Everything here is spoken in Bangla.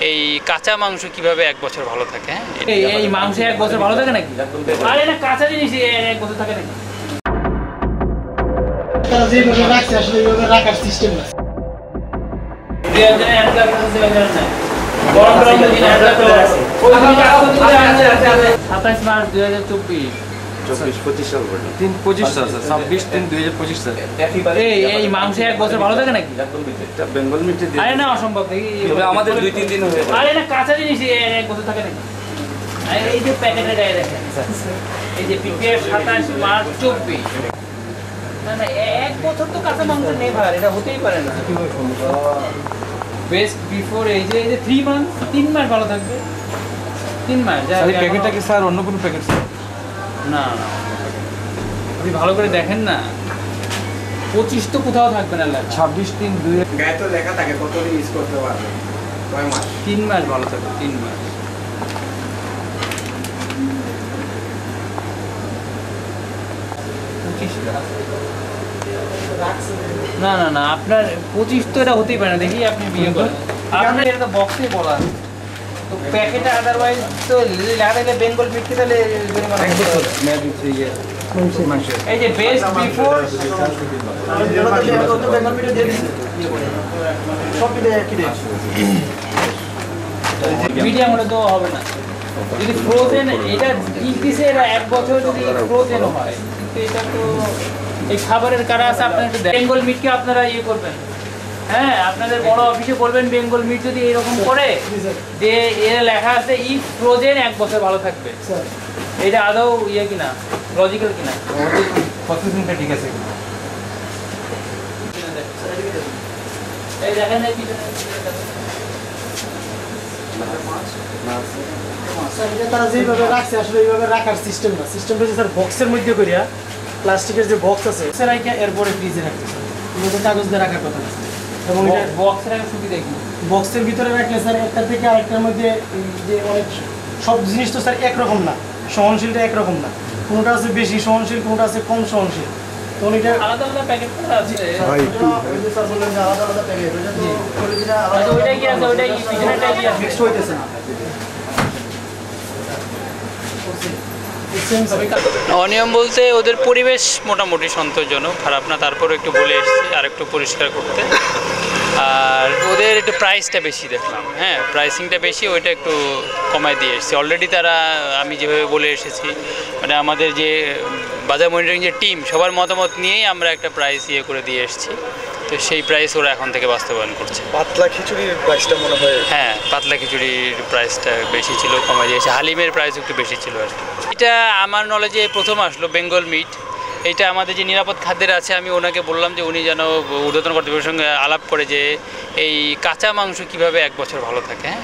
এই কাঁচা মাংস কিভাবে 1 বছর ভালো থাকে। হ্যাঁ, এই মাংস 1 বছর ভালো থাকে নাকি? আরে না, কাঁচা জিনিস 1 বছর থাকে নাকি? তারা যেভাবে রাখছে আসলে এইভাবে রাখার সিস্টেম না। 27 মার্চ 2024 25 সাল পর্যন্ত 25 সাল 26/3/2025 সাল। এই মাংস 1 বছর ভালো থাকে নাকি? এটা বেঙ্গল মিটে দিয়ে আরে না, অসম্ভব। তবে আমাদের 2-3 দিন হয়ে যায়। আরে না, কাঁচা জিনিস 1 বছর থাকে নাকি? এই যে প্যাকেটের গায়ে দেখেন, এই যে পিপিআর 27 মার্চ 24। না না, 1 বছর তো কাঁচা মাংস নেই ভাই, এটা হতেই পারে না। বেস্ট বিফোর এই যে 3 মান্থ, 3 মাস ভালো থাকবে। 3 মাস। এই প্যাকেটটা কি স্যার অন্য কোনো প্যাকেট স্যার? না না, আপনি ভালো করে দেখেন না, 25 তো কোথাও থাকবে না। 26/3/2 গায়ে তো লেখা থাকে কত ইউজ করতে পারবে, কয় মাস। 3 মাস ভালো থাকবে, 3 মাস। না না না, আপনার 25 তো এটা হতেই পারে না। দেখি আপনি বিয়ে করেন, আপনার এটা বক্সে বলা তো প্যাকেটে, আদারওয়াইজ তো লেখা থাকলে বেঙ্গল মিটকে তাহলে এই যে বেস্ট বিফোর মিডিয়াম হলে তো হবে না। যদি ফ্রোজেন এটা দিছে, এটা 1 বছর যদি ফ্রোজেন হয়, কিন্তু এটা তো এই খাবারের কারা আছে, আপনারা একটু বেঙ্গল মিটকে আপনারা ইয়ে করবেন। হ্যাঁ, আপনাদের বড় অফিসে বলবেন বেঙ্গল মিট যদি এরকম করে যে এর লেখা আছে ই ফ্রোজেন 1 বছর ভালো থাকবে, এটা আদৌ ইয়ে কিনা, লজিক্যাল কিনা, প্রসেসিংটা ঠিক আছে। এই দেখেন এই তারা যেভাবে রাখছে আসলে এইভাবে রাখার সিস্টেম না। সিস্টেমটা হচ্ছে স্যার বক্সের মধ্যে করিয়া, প্লাস্টিকের যে বক্স আছে এরপরে ফ্রিজে রাখতেছে, কাগজ দিয়ে রাখার কথা না। এবং এটা বক্সের সুবিধা কি? বক্সের ভিতরে রাখলে স্যার একটা থেকে আরেকটার মধ্যে যে অনেক সব জিনিস তো স্যার একরকম না, সহনশীলটা একরকম না। কোনোটা আছে বেশি সহনশীল, কোনোটা আছে কম সহনশীল। তো এটা আলাদা আলাদা প্যাকেট করা আছে। স্যার বললেন যে আলাদা আলাদা প্যাকেট, ওইটা তো পলিথিনে আচ্ছা, ওইটাই কি আছে? ওইটাই পিছনেরটাই কি আছে? মিক্সড হইতেছে না। অনিয়ম বলতে ওদের পরিবেশ মোটামুটি সন্তোষজনক, খারাপ না। তারপরে একটু বলে এসেছি আর একটু পরিষ্কার করতে। আর ওদের একটু প্রাইসটা বেশি দেখলাম। হ্যাঁ, প্রাইসিংটা বেশি, ওইটা একটু কমায় দিয়ে এসেছি। অলরেডি তারা, আমি যেভাবে বলে এসেছি, মানে আমাদের যে বাজার মনিটরিং যে টিম, সবার মতামত নিয়েই আমরা একটা প্রাইস ইয়ে করে দিয়ে এসেছি। তো সেই প্রাইস ওরা এখন থেকে বাস্তবায়ন করছে। পাতলা খিচুড়ির প্রাইসটা মনে হয়, হ্যাঁ, পাতলা খিচুড়ির প্রাইসটা বেশি ছিল, কমে দিয়েছে। হালিমের প্রাইস একটু বেশি ছিল আর কি। এটা আমার নলেজে প্রথম আসলো বেঙ্গল মিট। এটা আমাদের যে নিরাপদ খাদ্যের আছে, আমি ওনাকে বললাম যে উনি যেন ঊর্ধ্বতন কর্তৃপক্ষের সঙ্গে আলাপ করে যে এই কাঁচা মাংস কিভাবে 1 বছর ভালো থাকে। হ্যাঁ।